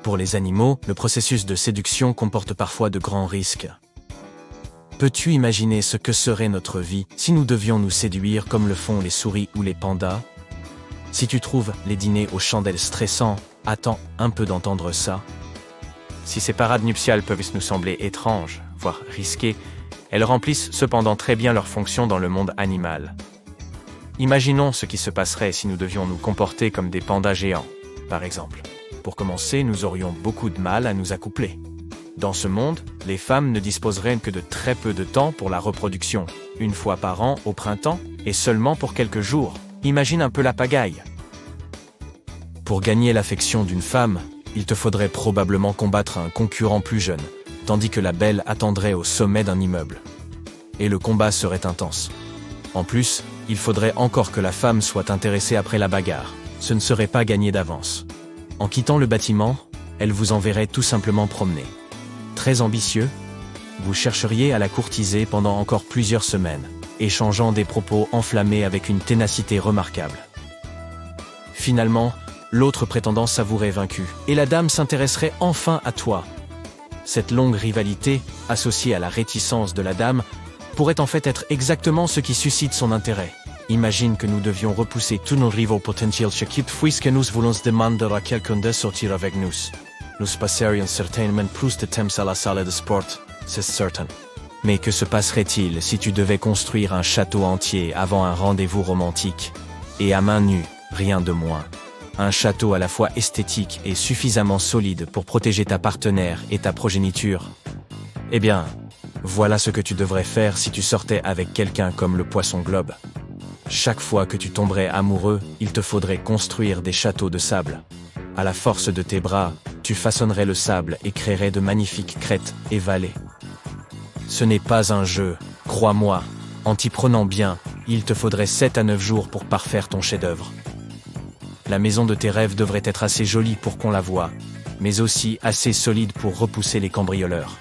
Pour les animaux, le processus de séduction comporte parfois de grands risques. Peux-tu imaginer ce que serait notre vie si nous devions nous séduire comme le font les souris ou les pandas? Si tu trouves les dîners aux chandelles stressants, attends un peu d'entendre ça. Si ces parades nuptiales peuvent nous sembler étranges, voire risquées, elles remplissent cependant très bien leur fonction dans le monde animal. Imaginons ce qui se passerait si nous devions nous comporter comme des pandas géants, par exemple. Pour commencer, nous aurions beaucoup de mal à nous accoupler. Dans ce monde, les femmes ne disposeraient que de très peu de temps pour la reproduction, une fois par an au printemps, et seulement pour quelques jours. Imagine un peu la pagaille. Pour gagner l'affection d'une femme, il te faudrait probablement combattre un concurrent plus jeune, tandis que la belle attendrait au sommet d'un immeuble. Et le combat serait intense. En plus, il faudrait encore que la femme soit intéressée après la bagarre. Ce ne serait pas gagné d'avance. En quittant le bâtiment, elle vous enverrait tout simplement promener. Très ambitieux, vous chercheriez à la courtiser pendant encore plusieurs semaines, échangeant des propos enflammés avec une ténacité remarquable. Finalement, l'autre prétendant s'avouerait vaincu, et la dame s'intéresserait enfin à toi. Cette longue rivalité, associée à la réticence de la dame, pourrait en fait être exactement ce qui suscite son intérêt. Imagine que nous devions repousser tous nos rivaux potentiels puisque nous voulons demander à quelqu'un de sortir avec nous. Nous passerions certainement plus de temps à la salle de sport, c'est certain. Mais que se passerait-il si tu devais construire un château entier avant un rendez-vous romantique? Et à main nue, rien de moins. Un château à la fois esthétique et suffisamment solide pour protéger ta partenaire et ta progéniture. Eh bien, voilà ce que tu devrais faire si tu sortais avec quelqu'un comme le poisson globe. Chaque fois que tu tomberais amoureux, il te faudrait construire des châteaux de sable. À la force de tes bras, tu façonnerais le sable et créerais de magnifiques crêtes et vallées. Ce n'est pas un jeu, crois-moi. En t'y prenant bien, il te faudrait 7 à 9 jours pour parfaire ton chef-d'œuvre. La maison de tes rêves devrait être assez jolie pour qu'on la voie, mais aussi assez solide pour repousser les cambrioleurs.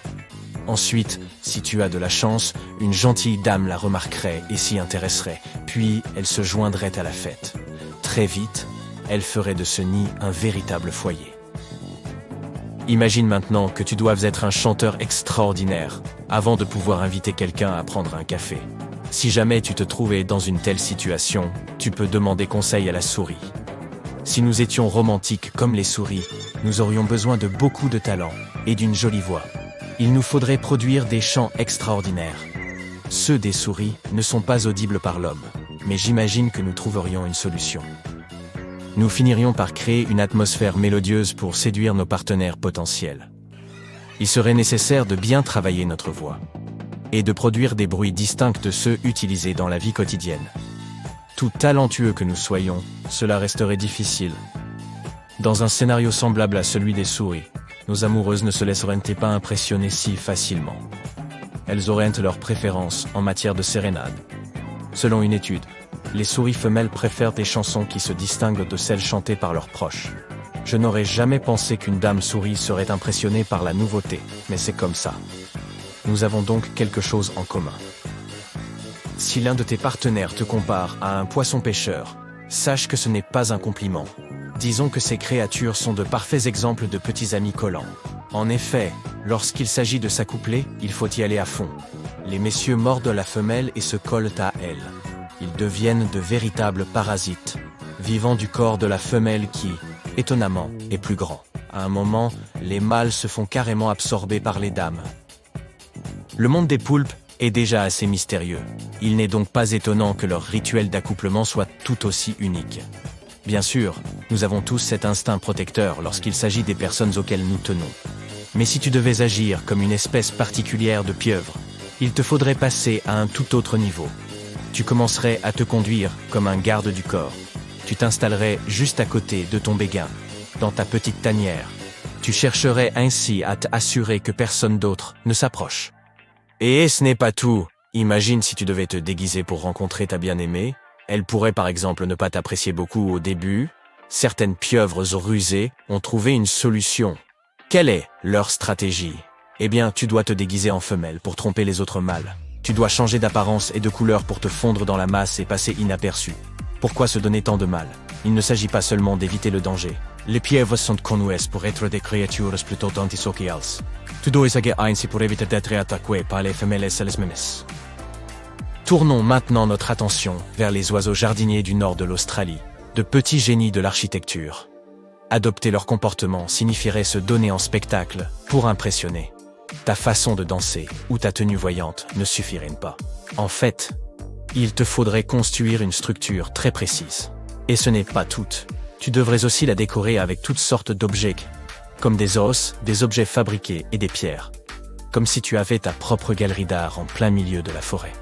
Ensuite, si tu as de la chance, une gentille dame la remarquerait et s'y intéresserait, puis elle se joindrait à la fête. Très vite, elle ferait de ce nid un véritable foyer. Imagine maintenant que tu doives être un chanteur extraordinaire, avant de pouvoir inviter quelqu'un à prendre un café. Si jamais tu te trouvais dans une telle situation, tu peux demander conseil à la souris. Si nous étions romantiques comme les souris, nous aurions besoin de beaucoup de talent et d'une jolie voix. Il nous faudrait produire des chants extraordinaires. Ceux des souris ne sont pas audibles par l'homme, mais j'imagine que nous trouverions une solution. Nous finirions par créer une atmosphère mélodieuse pour séduire nos partenaires potentiels. Il serait nécessaire de bien travailler notre voix et de produire des bruits distincts de ceux utilisés dans la vie quotidienne. Tout talentueux que nous soyons, cela resterait difficile. Dans un scénario semblable à celui des souris, nos amoureuses ne se laisseraient pas impressionner si facilement. Elles auraient leurs préférences en matière de sérénade. Selon une étude, les souris femelles préfèrent des chansons qui se distinguent de celles chantées par leurs proches. Je n'aurais jamais pensé qu'une dame souris serait impressionnée par la nouveauté, mais c'est comme ça. Nous avons donc quelque chose en commun. Si l'un de tes partenaires te compare à un poisson pêcheur, sache que ce n'est pas un compliment. Disons que ces créatures sont de parfaits exemples de petits amis collants. En effet, lorsqu'il s'agit de s'accoupler, il faut y aller à fond. Les messieurs mordent la femelle et se collent à elle. Ils deviennent de véritables parasites, vivant du corps de la femelle qui, étonnamment, est plus grand. À un moment, les mâles se font carrément absorber par les dames. Le monde des poulpes est déjà assez mystérieux. Il n'est donc pas étonnant que leur rituel d'accouplement soit tout aussi unique. Bien sûr, nous avons tous cet instinct protecteur lorsqu'il s'agit des personnes auxquelles nous tenons. Mais si tu devais agir comme une espèce particulière de pieuvre, il te faudrait passer à un tout autre niveau. Tu commencerais à te conduire comme un garde du corps. Tu t'installerais juste à côté de ton béguin, dans ta petite tanière. Tu chercherais ainsi à t'assurer que personne d'autre ne s'approche. Et ce n'est pas tout. Imagine si tu devais te déguiser pour rencontrer ta bien-aimée. Elle pourrait par exemple ne pas t'apprécier beaucoup au début. Certaines pieuvres rusées ont trouvé une solution. Quelle est leur stratégie? Eh bien, tu dois te déguiser en femelle pour tromper les autres mâles. Tu dois changer d'apparence et de couleur pour te fondre dans la masse et passer inaperçu. Pourquoi se donner tant de mal? Il ne s'agit pas seulement d'éviter le danger, Les pieuvres sont connues pour être des créatures plutôt antisociales. Tu dois agir ainsi pour éviter d'être attaqué par les femelles et les mêmes. Tournons maintenant notre attention vers les oiseaux jardiniers du nord de l'Australie, de petits génies de l'architecture. Adopter leur comportement signifierait se donner en spectacle pour impressionner. Ta façon de danser ou ta tenue voyante ne suffirait pas. En fait, il te faudrait construire une structure très précise. Et ce n'est pas tout. Tu devrais aussi la décorer avec toutes sortes d'objets, comme des os, des objets fabriqués et des pierres. Comme si tu avais ta propre galerie d'art en plein milieu de la forêt.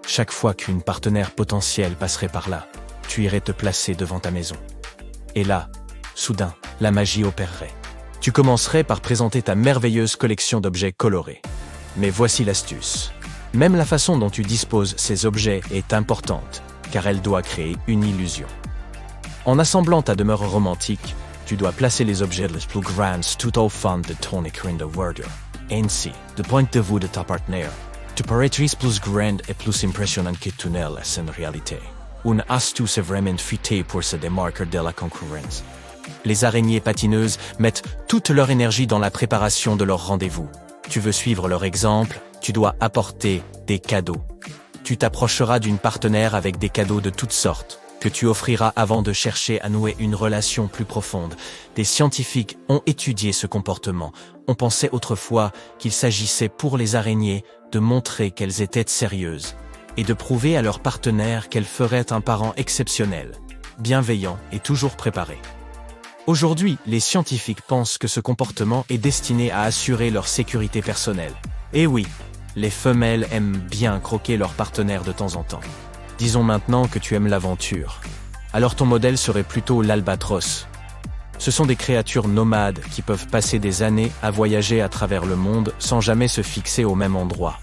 Chaque fois qu'une partenaire potentielle passerait par là, tu irais te placer devant ta maison. Et là, soudain, la magie opérerait. Tu commencerais par présenter ta merveilleuse collection d'objets colorés. Mais voici l'astuce. Même la façon dont tu disposes ces objets est importante, car elle doit créer une illusion. En assemblant ta demeure romantique, tu dois placer les objets les plus grands tout au fond de ton écrin de verdure. Ainsi, du point de vue de ta partenaire, tu paraîtrais plus grande et plus impressionnante que tu n'es en réalité. Une astuce vraiment fitée pour se démarquer de la concurrence. Les araignées patineuses mettent toute leur énergie dans la préparation de leur rendez-vous. Tu veux suivre leur exemple, tu dois apporter des cadeaux. Tu t'approcheras d'une partenaire avec des cadeaux de toutes sortes, que tu offriras avant de chercher à nouer une relation plus profonde. Des scientifiques ont étudié ce comportement. On pensait autrefois qu'il s'agissait pour les araignées de montrer qu'elles étaient sérieuses et de prouver à leur partenaire qu'elles feraient un parent exceptionnel, bienveillant et toujours préparé. Aujourd'hui, les scientifiques pensent que ce comportement est destiné à assurer leur sécurité personnelle. Et oui, les femelles aiment bien croquer leur partenaire de temps en temps. Disons maintenant que tu aimes l'aventure. Alors ton modèle serait plutôt l'albatros. Ce sont des créatures nomades qui peuvent passer des années à voyager à travers le monde sans jamais se fixer au même endroit.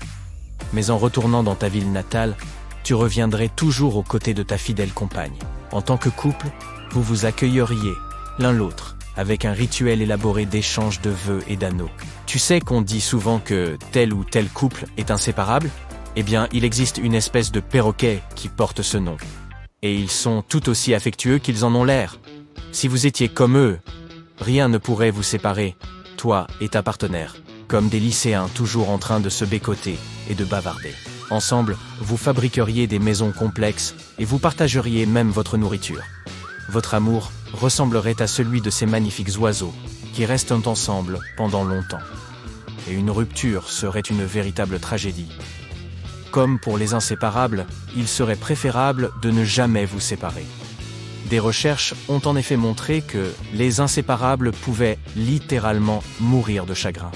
Mais en retournant dans ta ville natale, tu reviendrais toujours aux côtés de ta fidèle compagne. En tant que couple, vous vous accueilleriez l'un l'autre, avec un rituel élaboré d'échange de vœux et d'anneaux. Tu sais qu'on dit souvent que tel ou tel couple est inséparable ? Eh bien, il existe une espèce de perroquet qui porte ce nom. Et ils sont tout aussi affectueux qu'ils en ont l'air. Si vous étiez comme eux, rien ne pourrait vous séparer, toi et ta partenaire, comme des lycéens toujours en train de se bécoter et de bavarder. Ensemble, vous fabriqueriez des maisons complexes et vous partageriez même votre nourriture. Votre amour ressemblerait à celui de ces magnifiques oiseaux qui restent ensemble pendant longtemps. Et une rupture serait une véritable tragédie. Comme pour les inséparables, il serait préférable de ne jamais vous séparer. Des recherches ont en effet montré que les inséparables pouvaient littéralement mourir de chagrin.